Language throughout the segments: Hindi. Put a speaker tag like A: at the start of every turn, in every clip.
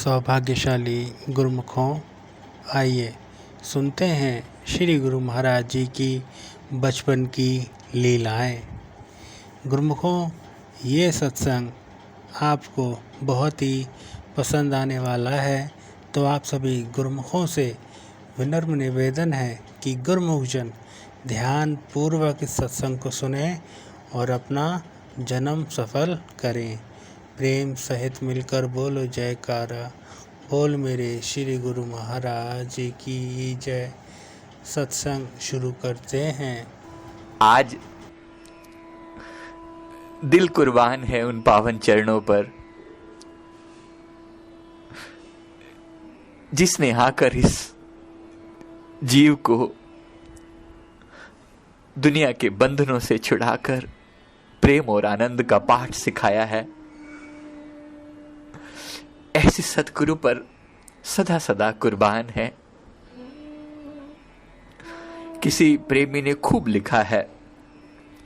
A: सौभाग्यशाली गुरुमुखों, आइए सुनते हैं श्री गुरु महाराज जी की बचपन की लीलाएं। गुरुमुखों, ये सत्संग आपको बहुत ही पसंद आने वाला है, तो आप सभी गुरुमुखों से विनम्र निवेदन है कि गुरुमुखजन ध्यान पूर्वक इस सत्संग को सुने और अपना जन्म सफल करें। प्रेम सहित मिलकर बोलो जयकारा, बोल मेरे श्री गुरु महाराज की जय। सत्संग शुरू करते हैं।
B: आज दिल कुर्बान है उन पावन चरणों पर जिसने आकर इस जीव को दुनिया के बंधनों से छुड़ाकर प्रेम और आनंद का पाठ सिखाया है। ऐसे सतगुरु पर सदा सदा कुर्बान है। किसी प्रेमी ने खूब लिखा है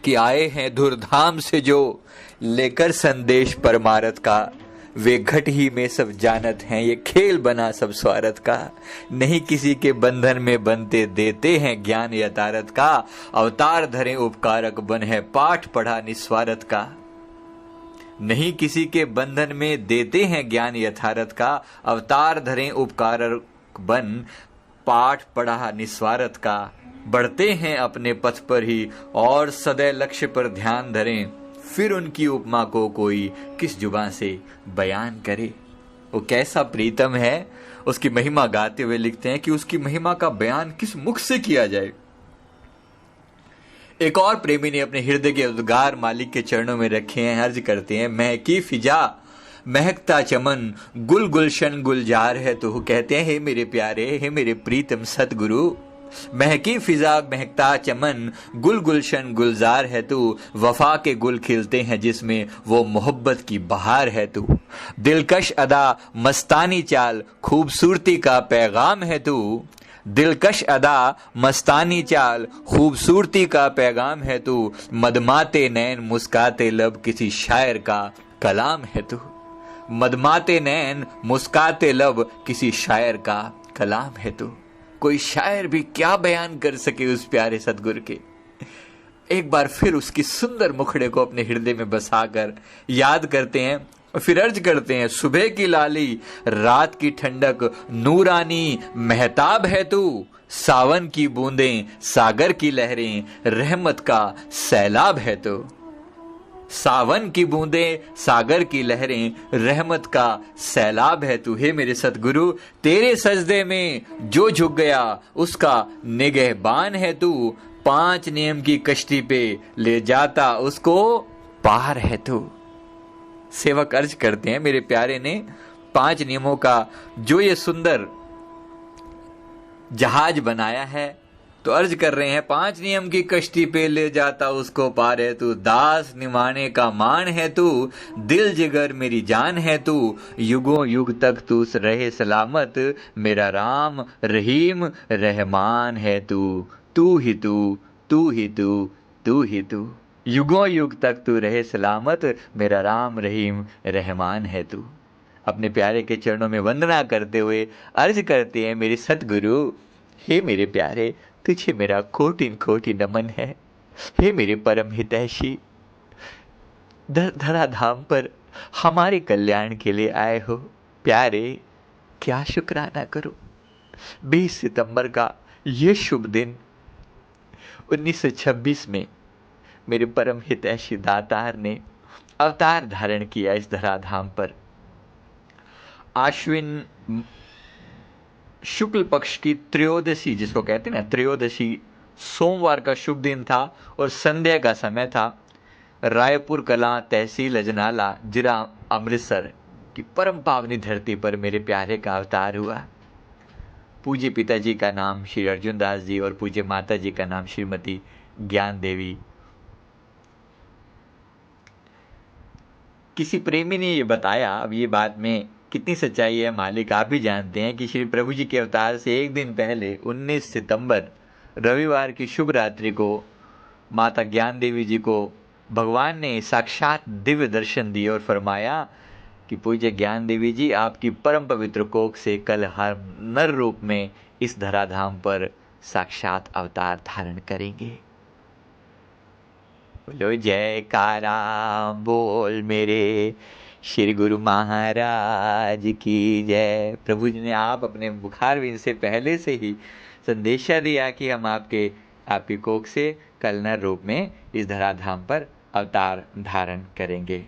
B: कि आए हैं धुरधाम से जो लेकर संदेश परमारथ का, वे घट ही में सब जानत हैं, ये खेल बना सब स्वार्थ का। नहीं किसी के बंधन में बनते, देते हैं ज्ञान यथारथ का। अवतार धरे उपकारक बन है, पाठ पढ़ा निस्वार्थ का। नहीं किसी के बंधन में, देते हैं ज्ञान यथारथ का। अवतार धरे उपकारक बन, पाठ पढ़ा निस्वार्थ का। बढ़ते हैं अपने पथ पर ही और सदैव लक्ष्य पर ध्यान धरें। फिर उनकी उपमा को कोई किस जुबान से बयान करे। वो कैसा प्रीतम है, उसकी महिमा गाते हुए लिखते हैं कि उसकी महिमा का बयान किस मुख से किया जाए। एक और प्रेमी ने अपने हृदय के उद्गार मालिक के चरणों में रखे हैं। अर्ज करते हैं, महकी फिजा महकता चमन, गुल गुलशन गुलजार है तू। कहते हैं, हे मेरे प्यारे, हे मेरे प्रीतम सतगुरु, महकी फिजा महकता चमन, गुल गुलशन गुलजार है तू। वफा के गुल खिलते हैं जिसमें, वो मोहब्बत की बहार है तू। दिलकश अदा मस्तानी चाल, खूबसूरती का पैगाम है तू। दिलकश अदा मस्तानी चाल, खूबसूरती का पैगाम है तू। मदमाते नैन मुस्काते लब, किसी शायर का कलाम है तू। मदमाते नैन मुस्काते लब, किसी शायर का कलाम है तू। कोई शायर भी क्या बयान कर सके उस प्यारे सतगुरु के। एक बार फिर उसकी सुंदर मुखड़े को अपने हृदय में बसाकर याद करते हैं और फिर अर्ज करते हैं, सुबह की लाली रात की ठंडक, नूरानी महताब है तू। सावन की बूंदें सागर की लहरें, रहमत का सैलाब है तू। सावन की बूंदें सागर की लहरें, रहमत का सैलाब है तू। हे मेरे सतगुरु, तेरे सजदे में जो झुक गया उसका निगहबान है तू। 5 नियम की कश्ती पे ले जाता उसको पार है तू। सेवक अर्ज करते हैं, मेरे प्यारे ने 5 नियमों का जो ये सुंदर जहाज बनाया है, तो अर्ज कर रहे हैं, 5 नियम की कश्ती पे ले जाता उसको पार है तू। दास निमाने का मान है तू, दिल जिगर मेरी जान है तू। युगों युग तक तू रहे सलामत, मेरा राम रहीम रहमान है तू। तू ही तू, तू ही तू, तू ही तू। युगों युग तक तू रहे सलामत, मेरा राम रहीम रहमान है तू। अपने प्यारे के चरणों में वंदना करते हुए अर्ज करते हैं, मेरे सतगुरु, हे मेरे प्यारे, तुझे मेरा कोटि कोटि नमन है। हे मेरे परम हितैषी, धराधाम पर हमारे कल्याण के लिए आए हो। प्यारे, क्या शुक्राना करो। 20 सितंबर का ये शुभ दिन 1926 में मेरे परम हितैषी दातार ने अवतार धारण किया इस धराधाम पर। आश्विन शुक्ल पक्ष की त्रयोदशी, जिसको कहते हैं ना त्रयोदशी, सोमवार का शुभ दिन था और संध्या का समय था। रायपुर कलां, तहसील अजनाला, जिला अमृतसर की परम पावनी धरती पर मेरे प्यारे का अवतार हुआ। पूज्य पिताजी का नाम श्री अर्जुन दास जी और पूज्य माता जी का नाम श्रीमती ज्ञान देवी। किसी प्रेमी ने ये बताया, अब ये बात में कितनी सच्चाई है मालिक आप भी जानते हैं, कि श्री प्रभु जी के अवतार से एक दिन पहले 19 सितंबर रविवार की शुभ रात्रि को माता ज्ञान देवी जी को भगवान ने साक्षात दिव्य दर्शन दिए और फरमाया कि पूज्य ज्ञान देवी जी आपकी परम पवित्र कोख से कल हर नर रूप में इस धराधाम पर साक्षात अवतार धारण करेंगे। बोलो जयकारा बोल मेरे श्री गुरु महाराज की जय। प्रभु जी ने आप अपने बुखार विन से पहले से ही संदेशा दिया कि हम आपकी कोख से कल नर रूप में इस धराधाम पर अवतार धारण करेंगे।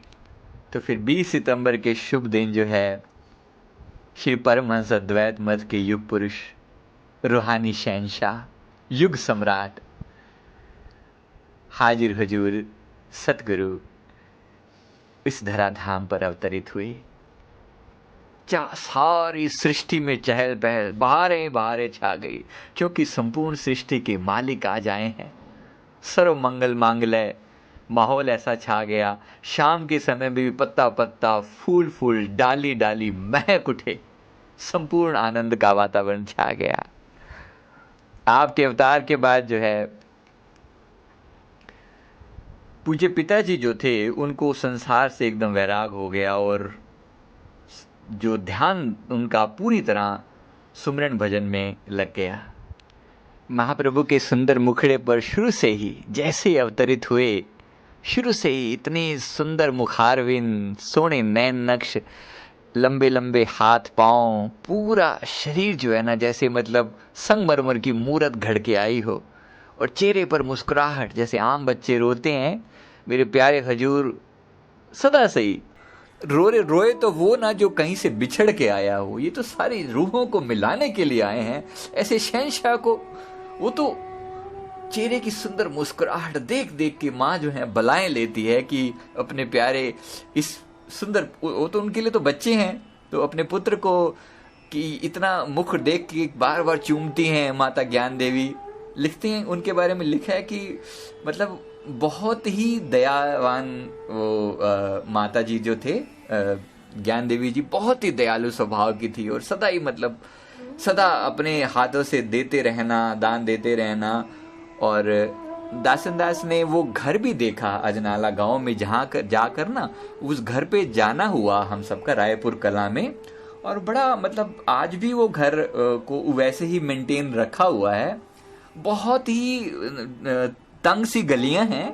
B: तो फिर 20 सितंबर के शुभ दिन जो है श्री परमहंस अद्वैत मत के युग पुरुष, रूहानी शहंशाह, युग सम्राट, हाजिर हुजूर सतगुरु इस धराधाम पर अवतरित हुए। सारी सृष्टि में चहल पहल बहारें छा गई, क्योंकि संपूर्ण सृष्टि के मालिक आ जाए हैं। सर्व मंगल मांगल्य माहौल ऐसा छा गया। शाम के समय में भी पत्ता पत्ता, फूल फूल, डाली डाली महक उठे। संपूर्ण आनंद का वातावरण छा गया। आपके अवतार के बाद जो है पूज्य पिताजी जो थे उनको संसार से एकदम वैराग हो गया और जो ध्यान उनका पूरी तरह सुमरन भजन में लग गया। महाप्रभु के सुंदर मुखड़े पर शुरू से ही जैसे अवतरित हुए, शुरू से ही इतनी सुंदर मुखारविन, सोने नैन नक्श, लंबे लंबे हाथ पांव, पूरा शरीर जो है ना जैसे मतलब संगमरमर की मूरत घड़ के आई हो, और चेहरे पर मुस्कुराहट जैसे आम बच्चे रोते हैं। मेरे प्यारे हजूर सदा सही रोए तो वो ना जो कहीं से बिछड़ के आया हो, ये तो सारी रूहों को मिलाने के लिए आए हैं। ऐसे शहंशाह को वो तो चेहरे की सुंदर मुस्कुराहट देख देख के माँ जो है बलाएं लेती है कि अपने प्यारे इस सुंदर, वो तो उनके लिए तो बच्चे हैं, तो अपने पुत्र को कि इतना मुख देख के बार बार चूमती हैं। माता ज्ञान देवी लिखती हैं, उनके बारे में लिखा है कि मतलब बहुत ही दयावान वो माता जी जो थे, ज्ञान देवी जी बहुत ही दयालु स्वभाव की थी, और सदा ही मतलब सदा अपने हाथों से देते रहना, दान देते रहना। और दासन दास ने वो घर भी देखा अजनाला गांव में, जहाँ जाकर ना उस घर पे जाना हुआ हम सबका, रायपुर कला में। और बड़ा मतलब आज भी वो घर को वैसे ही मेंटेन रखा हुआ है। बहुत ही तंग सी गलियां हैं।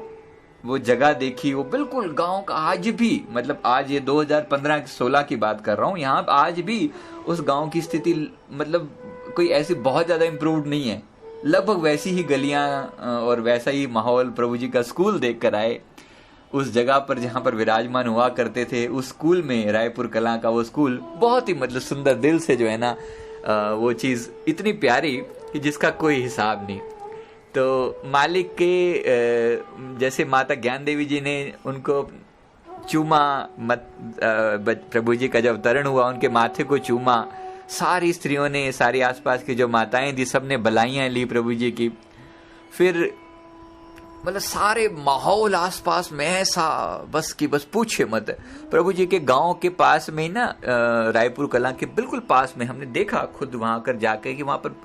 B: वो जगह देखी, वो बिल्कुल गांव का आज भी, मतलब आज ये 2015-16 की बात कर रहा हूँ, यहाँ आज भी उस गांव की स्थिति मतलब कोई ऐसी बहुत ज्यादा इम्प्रूव्ड नहीं है। लगभग वैसी ही गलियां और वैसा ही माहौल। प्रभु जी का स्कूल देख कर आए उस जगह पर जहां पर विराजमान हुआ करते थे, उस स्कूल में, रायपुर कला का वो स्कूल बहुत ही मतलब सुंदर, दिल से जो है ना वो चीज इतनी प्यारी कि जिसका कोई हिसाब नहीं। तो मालिक के जैसे माता ज्ञान देवी जी ने उनको चूमा, प्रभु जी का जब अवतरण हुआ उनके माथे को चूमा, सारी स्त्रियों ने, सारी आसपास की जो माताएं थी सबने बलाइयां ली प्रभु जी की। फिर मतलब सारे माहौल आसपास में ऐसा बस कि बस पूछे मत। प्रभु जी के गांव के पास में ना, रायपुर कला के बिल्कुल पास में, हमने देखा खुद वहां कर जाके कि वहां पर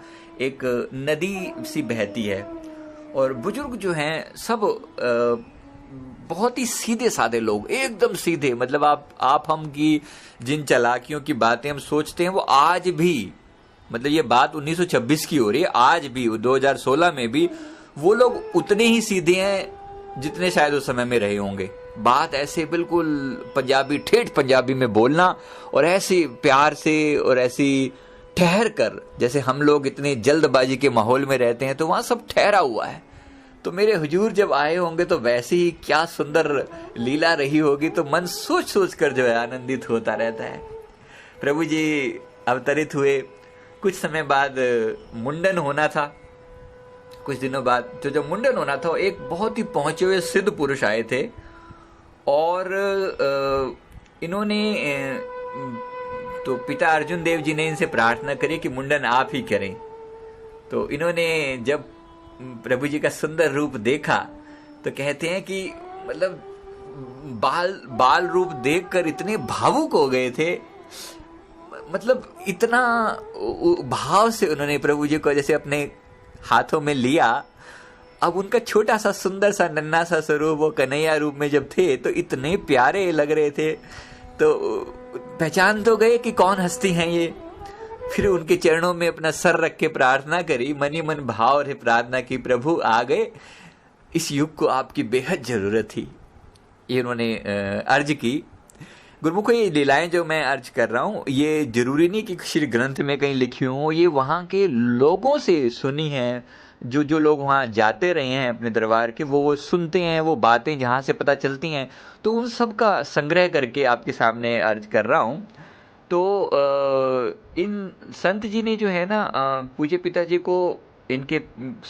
B: एक नदी सी बहती है, और बुजुर्ग जो हैं सब बहुत ही सीधे साधे लोग, एकदम सीधे। मतलब आप हम की जिन चालाकियों की बातें हम सोचते हैं वो आज भी, मतलब ये बात 1926 की हो रही है, आज भी 2016 में भी वो लोग उतने ही सीधे हैं जितने शायद उस समय में रहे होंगे। बात ऐसे बिल्कुल पंजाबी, ठेठ पंजाबी में बोलना, और ऐसे प्यार से और ऐसी ठहर कर, जैसे हम लोग इतने जल्दबाजी के माहौल में रहते हैं तो वहां सब ठहरा हुआ है। तो मेरे हुजूर जब आए होंगे तो वैसे ही क्या सुंदर लीला रही होगी, तो मन सोच सोच कर जो है आनंदित होता रहता है। प्रभु जी अवतरित हुए, कुछ समय बाद मुंडन होना था। कुछ दिनों बाद तो जब मुंडन होना था, एक बहुत ही पहुंचे हुए सिद्ध पुरुष आए थे, और इन्होंने तो पिता अर्जुन देव जी ने इनसे प्रार्थना करी कि मुंडन आप ही करें। तो इन्होंने जब प्रभु जी का सुंदर रूप देखा तो कहते हैं कि मतलब बाल रूप देखकर इतने भावुक हो गए थे, मतलब इतना भाव से उन्होंने प्रभु जी को जैसे अपने हाथों में लिया। अब उनका छोटा सा सुंदर सा नन्हा सा स्वरूप वो कन्हैया रूप में जब थे तो इतने प्यारे लग रहे थे। तो पहचान तो गए कि कौन हस्ती हैं ये। फिर उनके चरणों में अपना सर रख के प्रार्थना करी, मनी मन भाव रहे प्रार्थना की, प्रभु आ गए, इस युग को आपकी बेहद जरूरत थी। ये उन्होंने अर्ज की। गुरुमुखों, ये लीलाएं जो मैं अर्ज कर रहा हूँ, ये जरूरी नहीं कि श्री ग्रंथ में कहीं लिखी हों, ये वहाँ के लोगों से सुनी हैं। जो लोग वहाँ जाते रहे हैं अपने दरबार के, वो सुनते हैं, वो बातें जहाँ से पता चलती हैं, तो उन सब का संग्रह करके आपके सामने अर्ज कर रहा हूँ। तो इन संत जी ने जो है ना, पूज्य पिताजी को इनके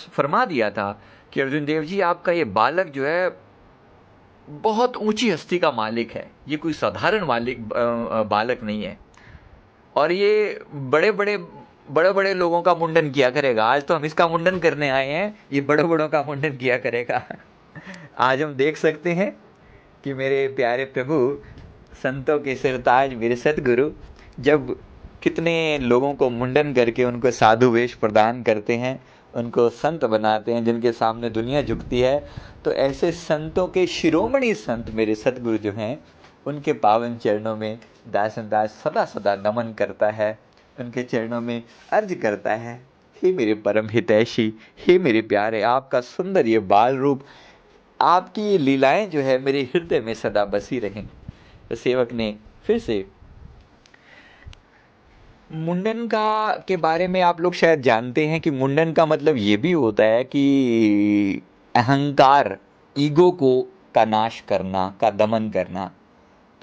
B: फरमा दिया था कि अर्जुन देव जी, आपका ये बालक जो है बहुत ऊंची हस्ती का मालिक है, ये कोई साधारण बालक नहीं है, और ये बड़े बड़े लोगों का मुंडन किया करेगा। आज तो हम इसका मुंडन करने आए हैं, ये बड़े बड़ों का मुंडन किया करेगा। आज हम देख सकते हैं कि मेरे प्यारे प्रभु, संतों के सिरताज मेरे सतगुरु, जब कितने लोगों को मुंडन करके उनको साधु वेश प्रदान करते हैं, उनको संत बनाते हैं, जिनके सामने दुनिया झुकती है, तो ऐसे संतों के शिरोमणि संत मेरे सतगुरु जो हैं, उनके पावन चरणों में दासन दास सदा सदा नमन करता है, उनके चरणों में अर्ज करता है, हे मेरे परम हितैषी, हे मेरे प्यारे, आपका सुंदर ये बाल रूप, आपकी ये लीलाएं जो है मेरे हृदय में सदा बसी रहें। तो सेवक ने फिर से मुंडन का के बारे में आप लोग शायद जानते हैं कि मुंडन का मतलब ये भी होता है कि अहंकार, ईगो का नाश करना, का दमन करना।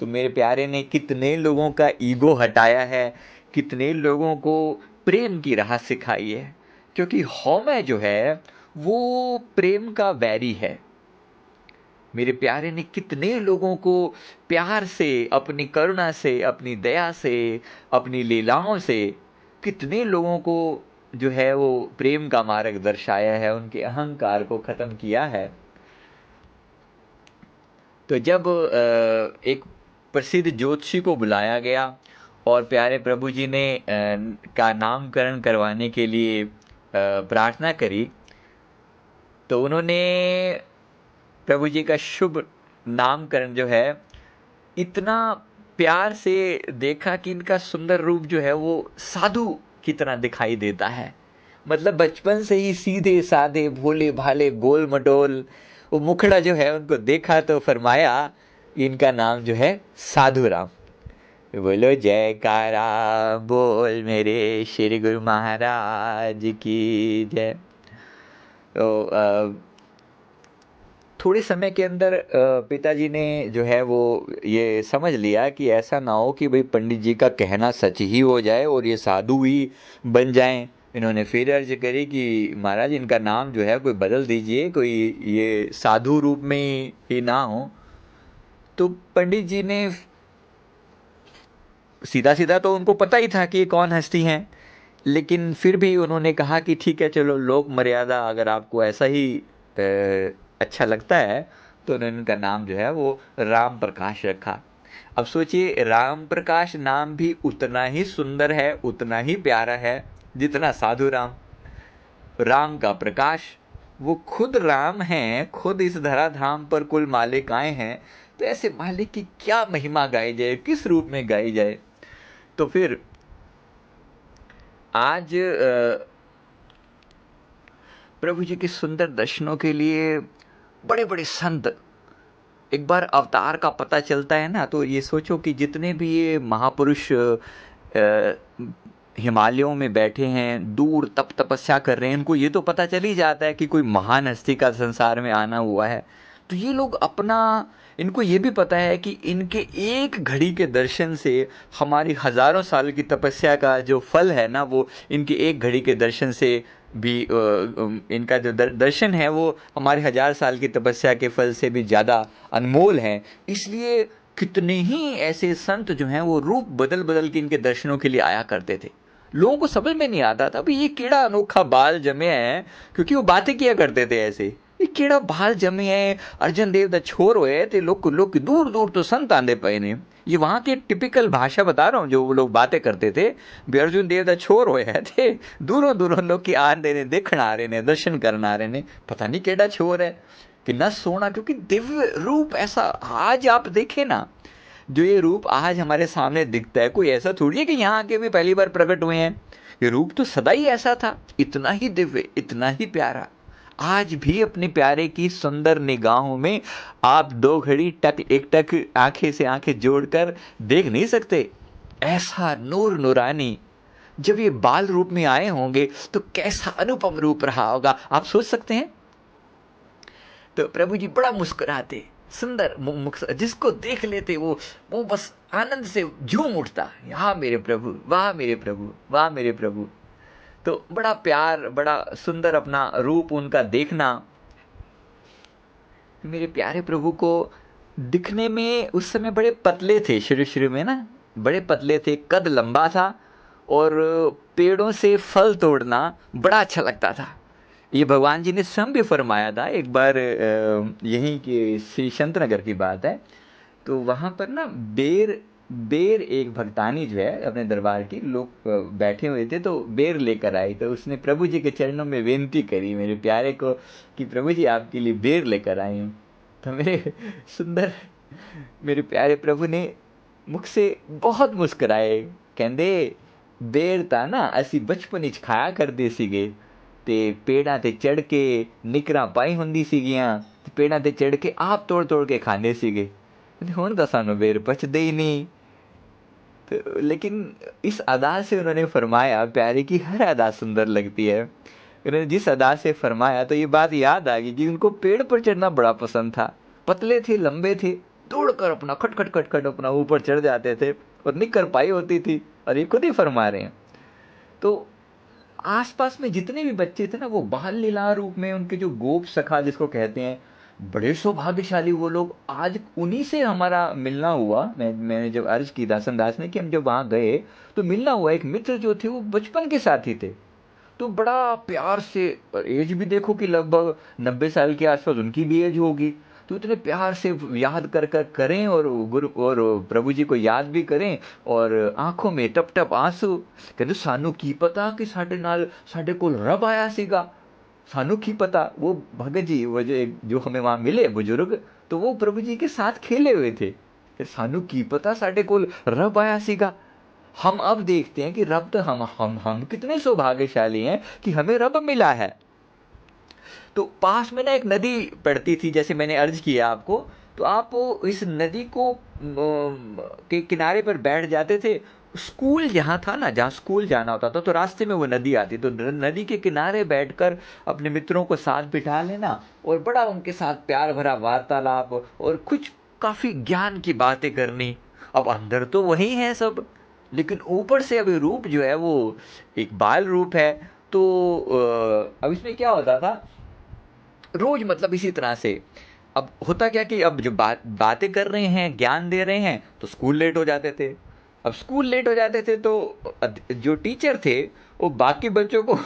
B: तो मेरे प्यारे ने कितने लोगों का ईगो हटाया है, कितने लोगों को प्रेम की राह सिखाई है, क्योंकि हौमै जो है वो प्रेम का वैरी है। मेरे प्यारे ने कितने लोगों को प्यार से, अपनी करुणा से, अपनी दया से, अपनी लीलाओं से कितने लोगों को जो है वो प्रेम का मार्ग दर्शाया है, उनके अहंकार को खत्म किया है। तो जब एक प्रसिद्ध ज्योतिषी को बुलाया गया और प्यारे प्रभु जी ने का नामकरण करवाने के लिए प्रार्थना करी, तो उन्होंने प्रभु जी का शुभ नामकरण जो है इतना प्यार से देखा कि इनका सुंदर रूप जो है वो साधु की तरह दिखाई देता है। मतलब बचपन से ही सीधे साधे, भोले भाले, गोल मटोल, वो मुखड़ा जो है उनको देखा तो फरमाया इनका नाम जो है साधु राम। बोलो जयकारा बोल मेरे श्री गुरु महाराज की जय। तो थोड़े समय के अंदर पिताजी ने जो है वो ये समझ लिया कि ऐसा ना हो कि भाई पंडित जी का कहना सच ही हो जाए और ये साधु ही बन जाएं। इन्होंने फिर अर्ज करी कि महाराज, इनका नाम जो है कोई बदल दीजिए, कोई ये साधु रूप में ही ना हो। तो पंडित जी ने सीधा सीधा तो उनको पता ही था कि ये कौन हस्ती हैं, लेकिन फिर भी उन्होंने कहा कि ठीक है, चलो लोक मर्यादा, अगर आपको ऐसा ही अच्छा लगता है, तो उन्होंने उनका नाम जो है वो राम प्रकाश रखा। अब सोचिए, राम प्रकाश नाम भी उतना ही सुंदर है, उतना ही प्यारा है जितना साधु राम। राम का प्रकाश, वो खुद राम हैं, खुद इस धरा धाम पर कुल मालिक आए हैं, तो ऐसे मालिक की क्या महिमा गाई जाए, किस रूप में गाई जाए। तो फिर आज प्रभु जी के सुंदर दर्शनों के लिए बड़े बड़े संत, एक बार अवतार का पता चलता है ना, तो ये सोचो कि जितने भी ये महापुरुष हिमालयों में बैठे हैं, दूर तप तपस्या कर रहे हैं, इनको ये तो पता चल ही जाता है कि कोई महान हस्ती का संसार में आना हुआ है। तो ये लोग इनको ये भी पता है कि इनके एक घड़ी के दर्शन से हमारी हजारों साल की तपस्या का जो फल है ना, वो इनके एक घड़ी के दर्शन से भी इनका जो दर्शन है वो हमारे 1000 साल की तपस्या के फल से भी ज़्यादा अनमोल है। इसलिए कितने ही ऐसे संत जो हैं वो रूप बदल बदल के इनके दर्शनों के लिए आया करते थे। लोगों को समझ में नहीं आता था भाई ये केड़ा अनोखा बाल जमे है, क्योंकि वो बातें किया करते थे ऐसे, ये केड़ा बाल जमे है, अर्जन देव दा छोर होए ते लोग दूर दूर तो संत आंदे पे ने। ये वहाँ की टिपिकल भाषा बता रहा हूँ, जो वो लोग बातें करते थे, भी अर्जुन देव दा छोर होए है थे, दूरों दूरों लोग की आ रहे ने, देखण आ रहे ने, दर्शन करन आ रहे ने, पता नहीं केड़ा छोर है, कितना सोना, क्योंकि दिव्य रूप ऐसा। आज आप देखें ना, जो ये रूप आज हमारे सामने दिखता है, कोई ऐसा थोड़ी है कि यहाँ आके भी पहली बार प्रकट हुए हैं। ये रूप तो सदा ही ऐसा था, इतना ही दिव्य, इतना ही प्यारा। आज भी अपने प्यारे की सुंदर निगाहों में आप दो घड़ी एक टक आंखें से आंखें जोड़कर देख नहीं सकते। ऐसा नूर नूरानी जब ये बाल रूप में आए होंगे तो कैसा अनुपम रूप रहा होगा, आप सोच सकते हैं। तो प्रभु जी बड़ा मुस्कुराते, सुंदर मुख, जिसको देख लेते वो बस आनंद से झूम उठता, वाह मेरे प्रभु, वाह मेरे प्रभु, वाह मेरे प्रभु। तो बड़ा प्यार, बड़ा सुंदर अपना रूप उनका देखना। मेरे प्यारे प्रभु को दिखने में उस समय बड़े पतले थे, शुरू शुरू में ना बड़े पतले थे, कद लंबा था और पेड़ों से फल तोड़ना बड़ा अच्छा लगता था। ये भगवान जी ने स्वयं भी फरमाया था। एक बार यहीं के श्री शंतनगर की बात है, तो वहाँ पर ना बेर एक भक्तानी जो है अपने दरबार की, लोग बैठे हुए थे तो बेर लेकर आई, तो उसने प्रभु जी के चरणों में विनती करी मेरे प्यारे को कि प्रभु जी आपके लिए बेर लेकर आई हूँ। तो मेरे प्यारे प्रभु ने मुख से बहुत मुस्कुराए, कहते बेर ता ना असी बचपन च खाया करते ਸੀਗੇ ਤੇ पेड़ां ते चढ़ के निकरां पाई ਹੁੰਦੀ ਸੀਗੀਆਂ ਤੇ पेड़ां ते चढ़ के आप तोड़ तोड़ के खांदे ਸੀਗੇ, ਹੁਣ ਤਾਂ ਸਾਨੂੰ बेर पचदे ही नहीं। तो लेकिन इस अदा से उन्होंने फरमाया, प्यारे की हर अदा सुंदर लगती है, उन्होंने जिस अदा से फरमाया तो ये बात याद आ गई कि उनको पेड़ पर चढ़ना बड़ा पसंद था। पतले थे, लंबे थे, दौड़कर अपना खटखट खटखट अपना ऊपर चढ़ जाते थे और निकर पाई होती थी, और ये खुद ही फरमा रहे हैं। तो आसपास में जितने भी बच्चे थे ना, वो बाल लीला रूप में उनके जो गोप सखा जिसको कहते हैं, बड़े सौभाग्यशाली वो लोग। आज उन्हीं से हमारा मिलना हुआ। मैंने जब अर्ज की दासन दास ने कि हम जब वहाँ गए तो मिलना हुआ, एक मित्र जो थे वो बचपन के साथी थे, तो बड़ा प्यार से, और एज भी देखो कि लगभग 90 साल के आसपास उनकी भी एज होगी, तो इतने प्यार से याद कर कर करें और गुरु और प्रभु जी को याद भी करें, और आंखों में टप टप आंसू। कहते सानू की पता कि साडे नाल साडे कोल रब आया सीगा, सानू की पता। वो भगत जी वो जो हमें वहाँ मिले बुजुर्ग, तो वो प्रभु जी के साथ खेले हुए थे। सानू की पता साडे कोल रब आया सीगा। हम अब देखते हैं कि रब तो हम कितने सौभाग्यशाली हैं कि हमें रब मिला है। तो पास में ना एक नदी पड़ती थी, जैसे मैंने अर्ज किया आपको, तो आप इस नदी को के किनारे पर बैठ जाते थे। स्कूल जहाँ था ना, जहाँ स्कूल जाना होता था, तो रास्ते में वो नदी आती, तो नदी के किनारे बैठकर अपने मित्रों को साथ बिठा लेना और बड़ा उनके साथ प्यार भरा वार्तालाप और कुछ काफ़ी ज्ञान की बातें करनी। अब अंदर तो वही है सब, लेकिन ऊपर से अभी रूप जो है वो एक बाल रूप है। तो अब इसमें क्या होता था, रोज मतलब इसी तरह से अब होता क्या कि अब जो बातें कर रहे हैं, ज्ञान दे रहे हैं, तो स्कूल लेट हो जाते थे। अब स्कूल लेट हो जाते थे तो जो टीचर थे वो बाकी बच्चों को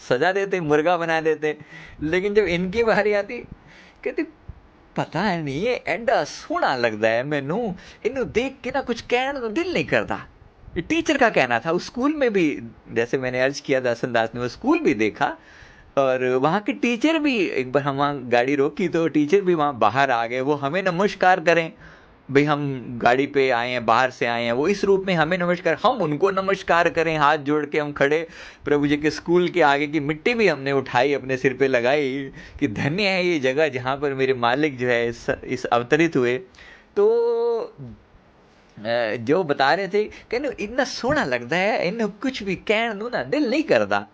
B: सजा देते, मुर्गा बना देते। लेकिन जब इनकी बारी आती, कहते पता है नहीं ये एडा सोहना लगता है मैनू, इनू देख के ना कुछ कहने तो दिल नहीं करता। ये टीचर का कहना था। उस स्कूल में भी, जैसे मैंने अर्ज किया दासन दास ने, वो स्कूल भी देखा, और वहाँ के टीचर भी, एक बार हम वहाँ गाड़ी रोकी तो टीचर भी वहाँ बाहर आ गए। वो हमें नमस्कार करें, भाई हम गाड़ी पे आए हैं, बाहर से आए हैं, वो इस रूप में हमें नमस्कार, हम उनको नमस्कार करें, हाथ जोड़ के हम खड़े। प्रभु जी के स्कूल के आगे की मिट्टी भी हमने उठाई, अपने सिर पे लगाई कि धन्य है ये जगह जहाँ पर मेरे मालिक जो है इस अवतरित हुए। तो जो बता रहे थे, कहने इतना सोहना लगता है, इन्हें कुछ भी कहने ना दिल नहीं करता।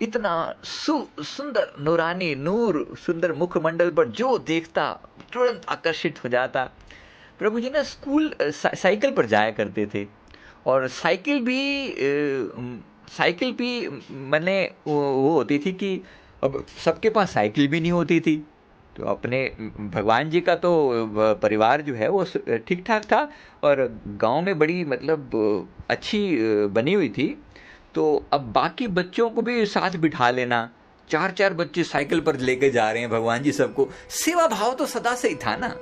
B: इतना सुंदर नूरानी नूर, सुंदर मुखमंडल पर जो देखता तुरंत आकर्षित हो जाता। प्रभु जी ना स्कूल साइकिल पर जाया करते थे, और साइकिल भी मैंने वो होती थी कि अब सबके पास साइकिल भी नहीं होती थी। तो अपने भगवान जी का तो परिवार जो है वो ठीक ठाक था, और गांव में बड़ी मतलब अच्छी बनी हुई थी। तो अब बाकी बच्चों को भी साथ बिठा लेना, 4-4 बच्चे साइकिल पर लेके जा रहे हैं भगवान जी सबको। सेवा भाव तो सदा से ही था ना,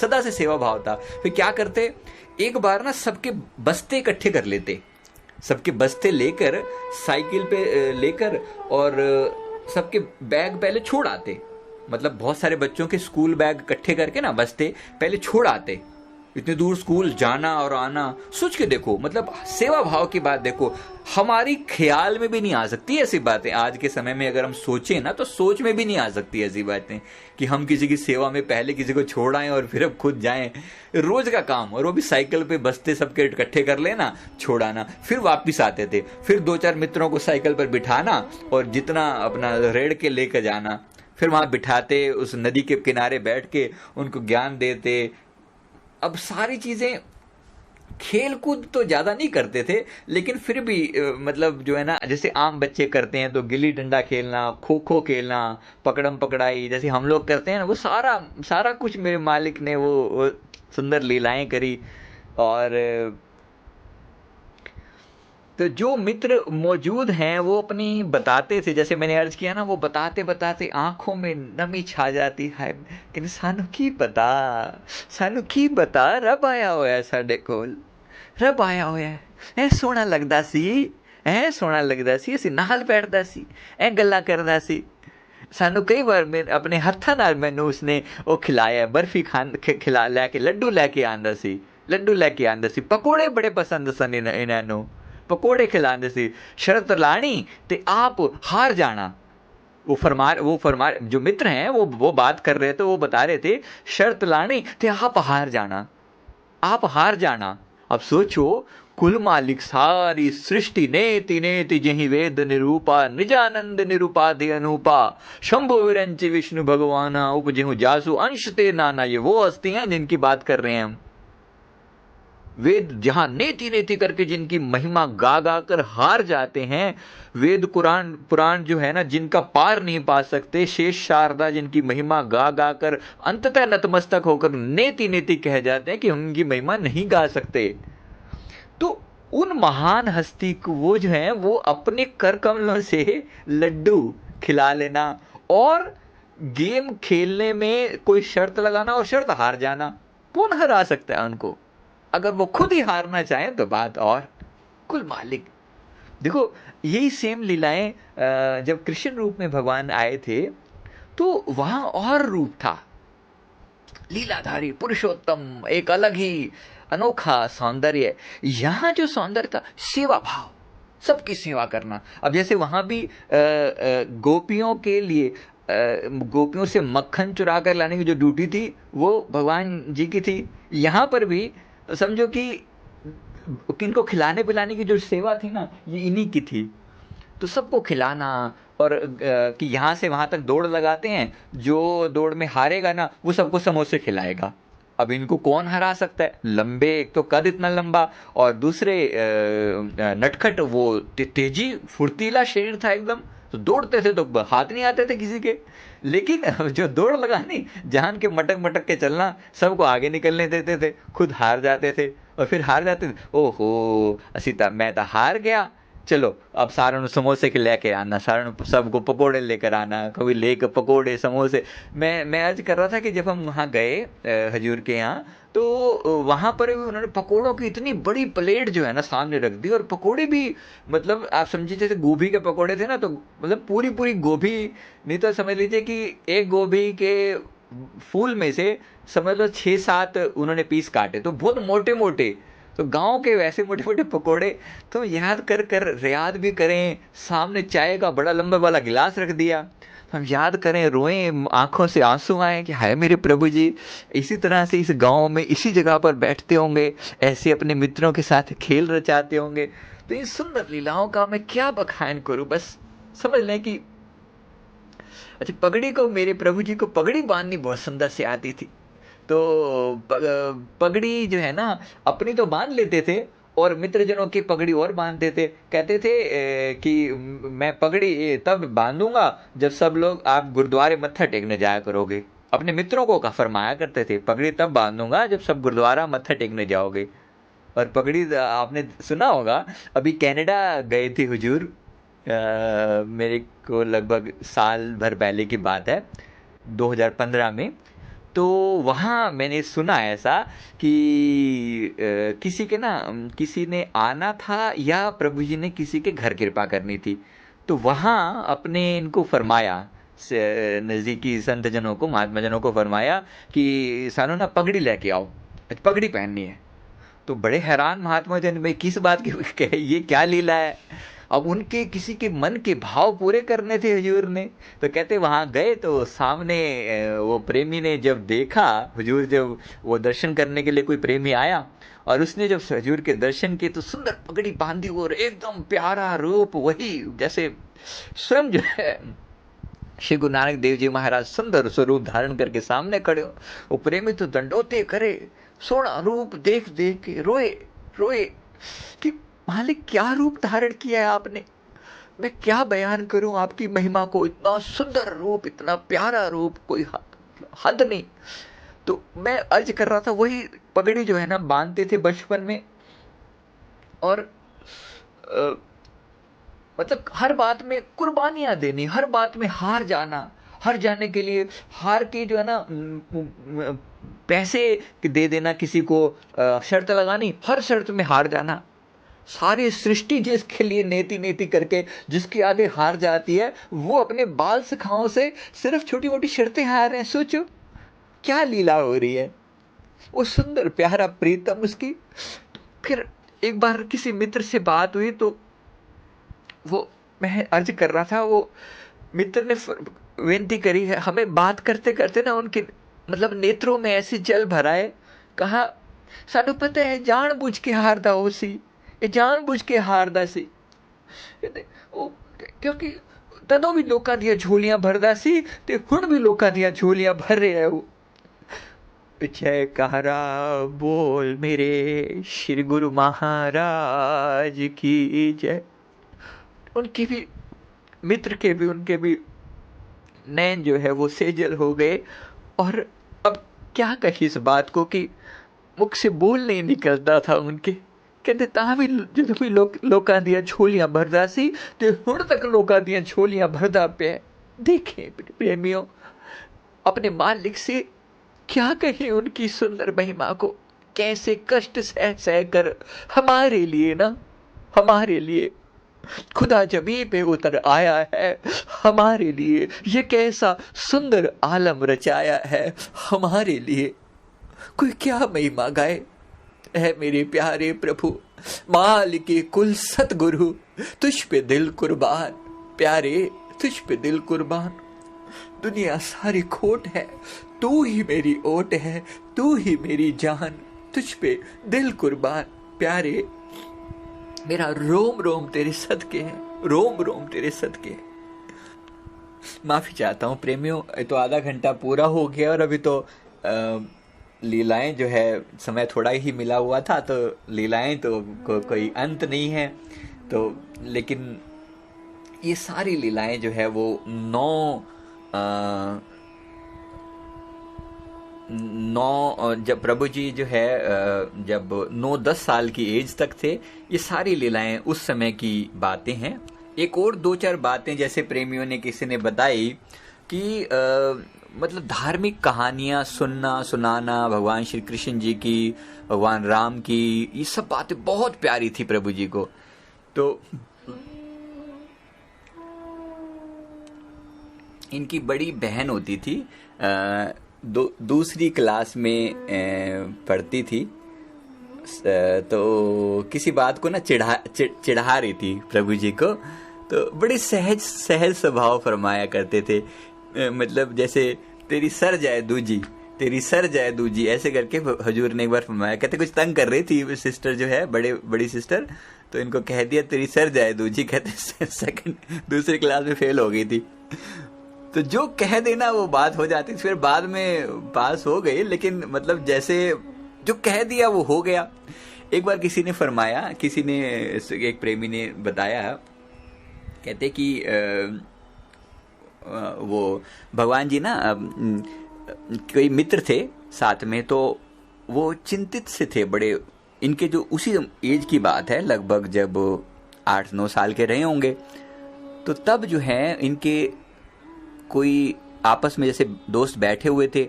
B: सदा से सेवा भाव था। फिर क्या करते, एक बार ना सबके बस्ते इकट्ठे कर लेते, सबके बस्ते लेकर साइकिल पे लेकर, और सबके बैग पहले छोड़ आते। मतलब बहुत सारे बच्चों के स्कूल बैग इकट्ठे करके ना बस्ते पहले छोड़ आते, इतने दूर स्कूल जाना और आना, सोच के देखो, मतलब सेवा भाव की बात देखो, हमारी ख्याल में भी नहीं आ सकती ऐसी बातें। आज के समय में अगर हम सोचें ना, तो सोच में भी नहीं आ सकती ऐसी बातें कि हम किसी की सेवा में पहले किसी को छोड़ आए और फिर अब खुद जाएं। रोज का काम, और वो भी साइकिल पे बस्ते सबके इकट्ठे कर लेना, छोड़ाना, फिर वापिस आते थे, फिर 2-4 मित्रों को साइकिल पर बिठाना और जितना अपना रेड़ के लेकर जाना, फिर वहां बिठाते, उस नदी के किनारे बैठ के उनको ज्ञान देते। अब सारी चीजें, खेल कूद तो ज्यादा नहीं करते थे, लेकिन फिर भी मतलब जो है ना, जैसे आम बच्चे करते हैं तो गिल्ली डंडा खेलना, खो खो खेलना, पकड़म पकड़ाई जैसे हम लोग करते हैं ना, वो सारा सारा कुछ मेरे मालिक ने वो सुंदर लीलाएं करी। और तो जो मित्र मौजूद हैं वो अपनी बताते थे, जैसे मैंने अर्ज किया ना, वो बताते बताते आंखों में नमी छा जाती है कि सानू की बता रब आया होया साडे कोल, रब आया होया ऐ सोहना लगदा सी, ऐ सोहना लगदा सी, ਅਸੀਂ ਨਾਲ ਬੈਠਦਾ ਸੀ, ਐ ਗੱਲਾਂ ਕਰਦਾ ਸੀ। ਸਾਨੂੰ ਕਈ ਵਾਰ ਆਪਣੇ ਹੱਥਾਂ ਨਾਲ ਮੈਨੂੰ ਉਸਨੇ ਉਹ ਖਿਲਾਇਆ, ਬਰਫੀ ਖਿਲਾ ਲੈ ਕੇ, ਲੱਡੂ ਲੈ ਕੇ ਆਂਦਾ ਸੀ, ਲੱਡੂ ਲੈ ਕੇ ਆਂਦਾ ਸੀ, ਪਕੌੜੇ ਬੜੇ ਪਸੰਦ ਸਨ ਇਹਨਾਂ ਨੂੰ, पकौड़े खिलाते सी, शर्त लानी ते आप हार जाना। वो फरमा जो मित्र हैं वो बात कर रहे थे, वो बता रहे थे शर्त लानी ते आप हार जाना, आप हार जाना। अब सोचो, कुल मालिक सारी सृष्टि नेति नेति जहि वेद निरूपा, निजानंद निरूपाधि अनूपा, शंभु विरंच विष्णु भगवाना, उपजेहु जासु अंश ते नाना। ये वो हस्ती हैं जिनकी बात कर रहे हैं हम। वेद जहां नेति नेति करके जिनकी महिमा गा गा कर हार जाते हैं, वेद कुरान पुराण जो है ना, जिनका पार नहीं पा सकते, शेष शारदा जिनकी महिमा गा गा कर अंततः नतमस्तक होकर नेति नेति कह जाते हैं कि उनकी महिमा नहीं गा सकते। तो उन महान हस्ती को वो जो है, वो अपने कर कमलों से लड्डू खिला लेना और गेम खेलने में कोई शर्त लगाना और शर्त हार जाना, कौन हरा सकता है उनको? अगर वो खुद ही हारना चाहें तो बात और। कुल मालिक देखो, यही सेम लीलाएं जब कृष्ण रूप में भगवान आए थे तो वहां और रूप था, लीलाधारी पुरुषोत्तम, एक अलग ही अनोखा सौंदर्य। यहां जो सौंदर्य था, सेवा भाव, सबकी सेवा करना। अब जैसे वहां भी गोपियों के लिए गोपियों से मक्खन चुरा कर लाने की जो ड्यूटी थी वो भगवान जी की थी, यहाँ पर भी समझो कि किनको खिलाने पिलाने की जो सेवा थी ना, ये इन्हीं की थी। तो सबको खिलाना, और कि यहाँ से वहाँ तक दौड़ लगाते हैं, जो दौड़ में हारेगा ना वो सबको समोसे खिलाएगा। अब इनको कौन हरा सकता है? लंबे, एक तो कद इतना लंबा, और दूसरे नटखट, वो तेजी, फुर्तीला शरीर था एकदम। तो दौड़ते थे तो हाथ नहीं आते थे किसी के, लेकिन जो दौड़ लगानी, जान के मटक मटक के चलना, सबको आगे निकलने देते थे, खुद हार जाते थे। और फिर हार जाते थे, ओहो असीता मैं तो हार गया, चलो अब सारों ने समोसे के लेके आना, सारों ने सबको पकोड़े लेकर आना, कभी लेकर पकोड़े समोसे। मैं अर्ज कर रहा था कि जब हम वहाँ गए हजूर के यहाँ, तो वहाँ पर भी उन्होंने पकोड़ों की इतनी बड़ी प्लेट जो है ना सामने रख दी, और पकोड़े भी मतलब आप समझिए जैसे गोभी के पकोड़े थे ना, तो मतलब पूरी पूरी गोभी नहीं तो समझ लीजिए कि एक गोभी के फूल में से समझ लो 6-7 उन्होंने पीस काटे, तो बहुत मोटे मोटे। तो गांव के वैसे मोटे मोटे पकोड़े तो याद कर कर रियाद भी करें। सामने चाय का बड़ा लंबा वाला गिलास रख दिया, हम याद करें, रोएं, आंखों से आंसू आए कि हाय मेरे प्रभु जी, इसी तरह से इस गांव में इसी जगह पर बैठते होंगे, ऐसे अपने मित्रों के साथ खेल रचाते होंगे। तो इन सुंदर लीलाओं का मैं क्या बखान करूं, बस समझ लें कि अच्छा, पगड़ी को, मेरे प्रभु जी को पगड़ी बांधनी बहुत सुंदर से आती थी। तो पगड़ी जो है ना अपनी तो बांध लेते थे, और मित्रजनों की पगड़ी और बांधते थे। कहते थे कि मैं पगड़ी तब बांधूंगा जब सब लोग आप गुरुद्वारे मत्था टेकने जाया करोगे। अपने मित्रों को का फरमाया करते थे, पगड़ी तब बांधूंगा जब सब गुरुद्वारा मत्था टेकने जाओगे। और पगड़ी आपने सुना होगा, अभी कनाडा गए थे हुजूर, मेरे को लगभग साल भर पहले की बात है, 2015 में। तो वहाँ मैंने सुना ऐसा कि किसी के ना, किसी ने आना था या प्रभु जी ने किसी के घर कृपा करनी थी, तो वहाँ अपने इनको फरमाया, नज़दीकी संत जनों को, महात्मा जनों को फरमाया कि सानू ना पगड़ी लेके आओ। पगड़ी पहननी है। तो बड़े हैरान महात्मा जन, भाई किस बात की ये क्या लीला है। अब उनके किसी के मन के भाव पूरे करने थे हुजूर ने। तो कहते वहां गए तो सामने वो प्रेमी ने जब देखा, हुजूर जब वो दर्शन करने के लिए कोई प्रेमी आया और उसने जब हुजूर के दर्शन किए तो सुंदर पगड़ी बांधी और एकदम प्यारा रूप, वही जैसे स्वयं जो है श्री गुरु नानक देव जी महाराज सुंदर स्वरूप धारण करके सामने खड़े हो। वो प्रेमी तो दंडोते करे, सोना रूप देख देख के रोए रोए कि मालिक क्या रूप धारण किया है आपने, मैं क्या बयान करूं आपकी महिमा को। इतना सुंदर रूप, इतना प्यारा रूप, कोई हद नहीं। तो मैं अर्ज कर रहा था, वही पगड़ी जो है ना बांधते थे बचपन में, और मतलब हर बात में कुर्बानियां देनी, हर बात में हार जाना, हार जाने के लिए हार की जो है ना पैसे दे देना किसी को, शर्त लगानी, हर शर्त में हार जाना। सारी सृष्टि जिसके लिए नेति नेति करके जिसके आगे हार जाती है, वो अपने बाल सखाओं से सिर्फ छोटी मोटी शर्तें हार रहे हैं। सोचो क्या लीला हो रही है। वो सुंदर प्यारा प्रीतम उसकी। फिर एक बार किसी मित्र से बात हुई तो वो, मैं अर्ज कर रहा था, वो मित्र ने विनती करी है हमें, बात करते करते ना उनके मतलब नेत्रों में ऐसे जल भराए, कहा सानू पता है जानबूझ के हारदा हो सी, ये जानबूझ के हारदा सी, क्योंकि तदों भी लोकां दियां झोलियां भरदा सी ते हुण भी लोकां दियां झोलियां भर रहा है। वो जयकारा बोल मेरे श्री गुरु महाराज की जय। उनके भी मित्र के भी, उनके भी नैन जो है वो सेजल हो गए। और अब क्या कही इस बात को कि मुख से बोल नहीं निकलता था उनके। कहते ता भी जो भी लोकां दियां झोलियां भरदा सी ते हुण तक लोकां दियां झोलियां भरदा पे। देखें प्रेमियों, अपने मालिक से क्या कहें उनकी सुंदर महिमा को, कैसे कष्ट सह सह कर हमारे लिए ना, हमारे लिए खुदा जमीन पे उतर आया है, हमारे लिए ये कैसा सुंदर आलम रचाया है हमारे लिए। कोई क्या महिमा गाए। है मेरे प्यारे प्रभु माल के कुल सतगुरु, तुझ पे दिल कुर्बान प्यारे, तुझ पे दिल कुर्बान। दुनिया सारी खोट है, तू ही मेरी ओट है, तू ही मेरी जान, तुझ पे दिल कुर्बान प्यारे। मेरा रोम रोम तेरे सदके है, रोम रोम तेरे सदके है। माफी चाहता हूँ प्रेमियों, तो आधा घंटा पूरा हो गया और अभी तो लीलाएं जो है समय थोड़ा ही मिला हुआ था, तो लीलाएं तो कोई अंत नहीं है। तो लेकिन ये सारी लीलाएं जो है वो जब प्रभु जी जो है जब 9-10 साल की एज तक थे, ये सारी लीलाएं उस समय की बातें हैं। एक और 2-4 बातें जैसे प्रेमियों ने किसी ने बताई कि मतलब धार्मिक कहानियां सुनना सुनाना भगवान श्री कृष्ण जी की, भगवान राम की, ये सब बातें बहुत प्यारी थी प्रभु जी को। तो इनकी बड़ी बहन होती थी, दूसरी क्लास में पढ़ती थी, तो किसी बात को ना चिढ़ा रही थी प्रभु जी को। तो बड़े सहज स्वभाव फरमाया करते थे, मतलब जैसे तेरी सर जाए दूजी, तेरी सर जाए दूजी, ऐसे करके हजूर ने एक बार फरमाया। कहते कुछ तंग कर रही थी सिस्टर जो है, बड़ी सिस्टर, तो इनको कह दिया तेरी सर जाए दूजी। कहते सेकंड दूसरी क्लास में फेल हो गई थी, तो जो कह देना वो बात हो जाती। फिर बाद में पास हो गई, लेकिन मतलब जैसे जो कह दिया वो हो गया। एक बार किसी ने फरमाया, किसी ने, एक प्रेमी ने बताया, कहते कि वो भगवान जी ना कोई मित्र थे साथ में, तो वो चिंतित से थे बड़े। इनके जो उसी एज की बात है, लगभग जब 8-9 साल के रहे होंगे, तो तब जो है इनके कोई आपस में जैसे दोस्त बैठे हुए थे,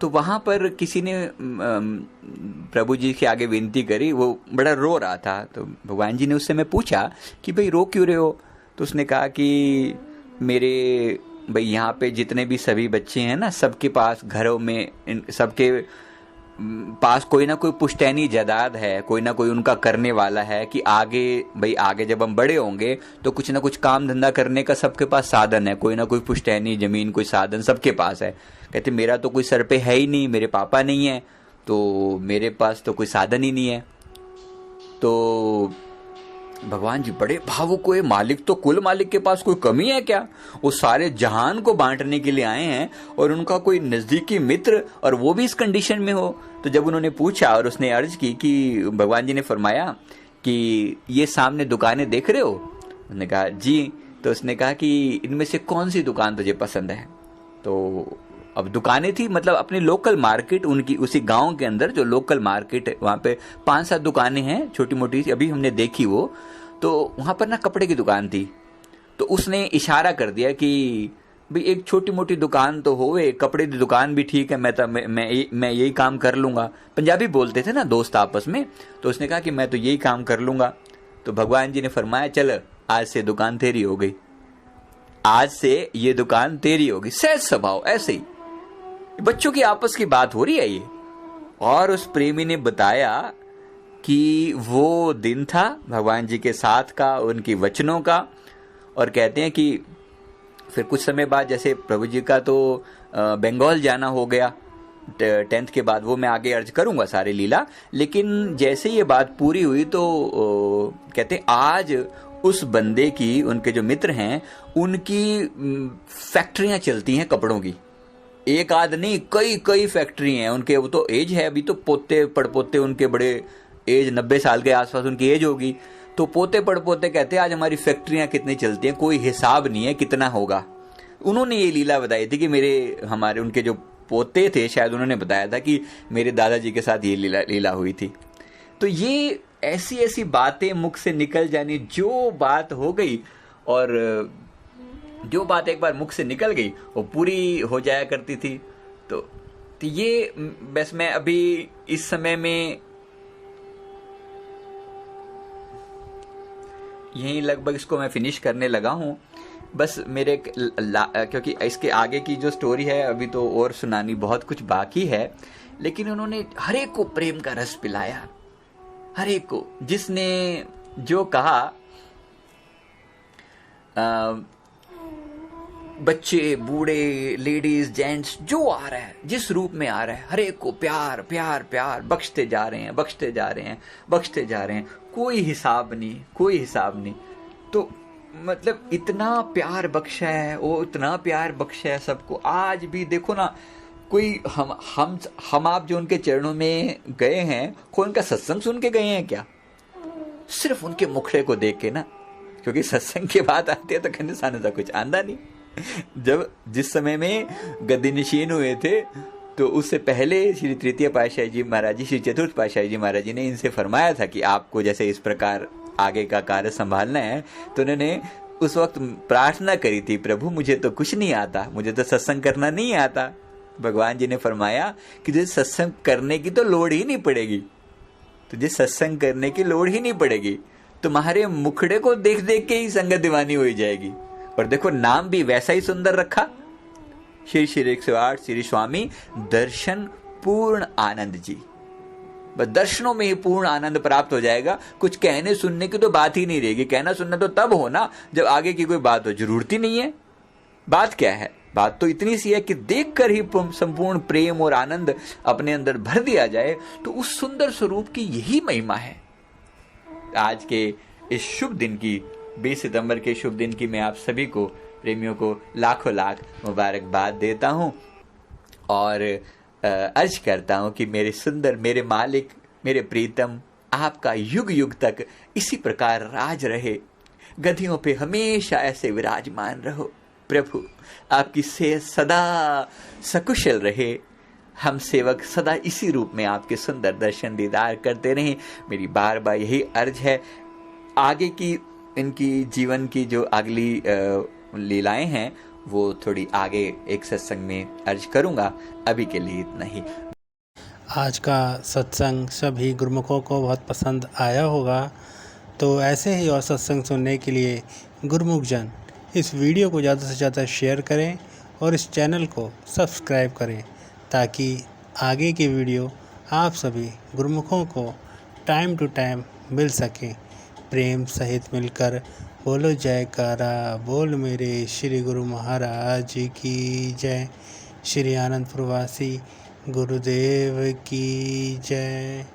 B: तो वहां पर किसी ने प्रभु जी के आगे विनती करी। वो बड़ा रो रहा था, तो भगवान जी ने उससे मैं पूछा कि भाई रो क्यों रहे हो। तो उसने कहा कि मेरे भाई यहाँ पे जितने भी सभी बच्चे हैं ना, सबके पास घरों में सबके पास कोई ना कोई पुश्तैनी जायदाद है, कोई ना कोई उनका करने वाला है कि आगे जब हम बड़े होंगे तो कुछ ना कुछ काम धंधा करने का सबके पास साधन है, कोई ना कोई पुश्तैनी ज़मीन, कोई साधन सबके पास है। कहते मेरा तो कोई सर पे है ही नहीं, मेरे पापा नहीं है, तो मेरे पास तो कोई साधन ही नहीं है। तो भगवान जी बड़े भावुक हुए, मालिक तो कुल मालिक के पास कोई कमी है क्या? वो सारे जहान को बांटने के लिए आए हैं और उनका कोई नज़दीकी मित्र और वो भी इस कंडीशन में हो। तो जब उन्होंने पूछा और उसने अर्ज की कि भगवान जी ने फरमाया कि ये सामने दुकानें देख रहे हो? उसने कहा जी। तो उसने कहा कि इनमें से कौन सी दुकान तुझे पसंद है? तो अब दुकानें थी, मतलब अपनी लोकल मार्केट, उनकी उसी गांव के अंदर जो लोकल मार्केट है वहाँ पे 5-7 दुकानें हैं छोटी मोटी, अभी हमने देखी वो। तो वहाँ पर ना कपड़े की दुकान थी। तो उसने इशारा कर दिया कि भाई एक छोटी मोटी दुकान तो होवे, कपड़े की दुकान भी ठीक है, मैं यही काम कर लूँगा। पंजाबी बोलते थे ना दोस्त आपस में, तो उसने कहा कि मैं तो यही काम कर लूँगा। तो भगवान जी ने फरमाया चल आज से दुकान तेरी हो गई, आज से ये दुकान तेरी होगी। सहज स्वभाव ऐसे ही बच्चों की आपस की बात हो रही है ये। और उस प्रेमी ने बताया कि वो दिन था भगवान जी के साथ का, उनकी वचनों का। और कहते हैं कि फिर कुछ समय बाद, जैसे प्रभु जी का तो बंगाल जाना हो गया 10th के बाद, वो मैं आगे अर्ज करूंगा सारी लीला। लेकिन जैसे ये बात पूरी हुई तो कहते हैं आज उस बंदे की, उनके जो मित्र हैं, उनकी फैक्ट्रियां चलती हैं कपड़ों की। एक आध नहीं, कई फैक्ट्री हैं उनके। वो तो एज है अभी, तो पोते पड़पोते उनके बड़े एज 90 साल के आसपास उनकी एज होगी। तो पोते पड़पोते कहते हैं आज हमारी फैक्ट्रियां कितनी चलती हैं, कोई हिसाब नहीं है कितना होगा। उन्होंने ये लीला बताई थी कि उनके जो पोते थे, शायद उन्होंने बताया था कि मेरे दादाजी के साथ ये लीला हुई थी। तो ये ऐसी ऐसी बातें मुख से निकल जानी, जो बात हो गई और जो बात एक बार मुख से निकल गई वो पूरी हो जाया करती थी। तो ये बस मैं अभी इस समय में यहीं लगभग इसको मैं फिनिश करने लगा हूँ। बस मेरे क्योंकि इसके आगे की जो स्टोरी है अभी तो और सुनानी बहुत कुछ बाकी है। लेकिन उन्होंने हर एक को प्रेम का रस पिलाया, हर एक को। जिसने जो कहा, बच्चे बूढ़े लेडीज जेंट्स जो आ रहा है, जिस रूप में आ रहा है, हर एक को प्यार प्यार प्यार बख्शते जा रहे हैं, बख्शते जा रहे हैं, बख्शते जा रहे हैं। कोई हिसाब नहीं, कोई हिसाब नहीं। तो मतलब इतना प्यार बख्शा है, वो इतना प्यार बख्शा है सबको। आज भी देखो ना, कोई हम आप जो उनके चरणों में गए हैं, कोई उनका सत्संग सुन के गए हैं क्या? सिर्फ उनके मुखड़े को देख के ना, क्योंकि सत्संग की बात आती है तो कहने साने सा कुछ आंदा नहीं। जिस समय में गद्दी नशीन हुए थे, तो उससे पहले श्री तृतीय पातशाही जी महाराज जी, श्री चतुर्थ पातशाही जी महाराज जी ने इनसे फरमाया था कि आपको जैसे इस प्रकार आगे का कार्य संभालना है। तो उन्होंने उस वक्त प्रार्थना करी थी, प्रभु मुझे तो कुछ नहीं आता, मुझे तो सत्संग करना नहीं आता। भगवान जी ने फरमाया कि तुझे सत्संग करने की तो लोड़ ही नहीं पड़ेगी, तुझे सत्संग करने की लोड़ ही नहीं पड़ेगी, तुम्हारे मुखड़े को देख देख के ही संगत दीवानी हो जाएगी। और देखो नाम भी वैसा ही सुंदर रखा, श्री 108 श्री स्वामी दर्शन पूर्ण आनंद जी। बस दर्शनों में ही पूर्ण आनंद प्राप्त हो जाएगा। कुछ कहने सुनने की तो बात ही नहीं रहेगी। कहना सुनना तो तब हो ना जब आगे की कोई बात हो, जरूरत ही नहीं है। बात क्या है? बात तो इतनी सी है कि देखकर ही संपूर्ण प्रेम और आनंद अपने अंदर भर दिया जाए। तो उस सुंदर स्वरूप की यही महिमा है। आज के इस शुभ दिन की, 20 सितंबर के शुभ दिन की, मैं आप सभी को, प्रेमियों को लाखों लाख मुबारकबाद देता हूं और अर्ज करता हूं कि मेरे सुंदर, मेरे मालिक, मेरे प्रीतम, आपका युग युग तक इसी प्रकार राज रहे। गधियों पे हमेशा ऐसे विराजमान रहो। प्रभु आपकी सेहत सदा सकुशल रहे। हम सेवक सदा इसी रूप में आपके सुंदर दर्शन दीदार करते रहें। मेरी बार बार यही अर्ज है। आगे की इनकी जीवन की जो अगली लीलाएं हैं वो थोड़ी आगे एक सत्संग में अर्ज करूंगा। अभी के लिए इतना ही।
A: आज का सत्संग सभी गुरुमुखों को बहुत पसंद आया होगा। तो ऐसे ही और सत्संग सुनने के लिए गुरुमुख जन इस वीडियो को ज़्यादा से ज़्यादा शेयर करें और इस चैनल को सब्सक्राइब करें ताकि आगे की वीडियो आप सभी गुरुमुखों को टाइम टू टाइम मिल सकें। प्रेम सहित मिलकर बोलो जयकारा, बोल मेरे श्री गुरु महाराज की जय। श्री आनंदपुर वासी गुरुदेव की जय।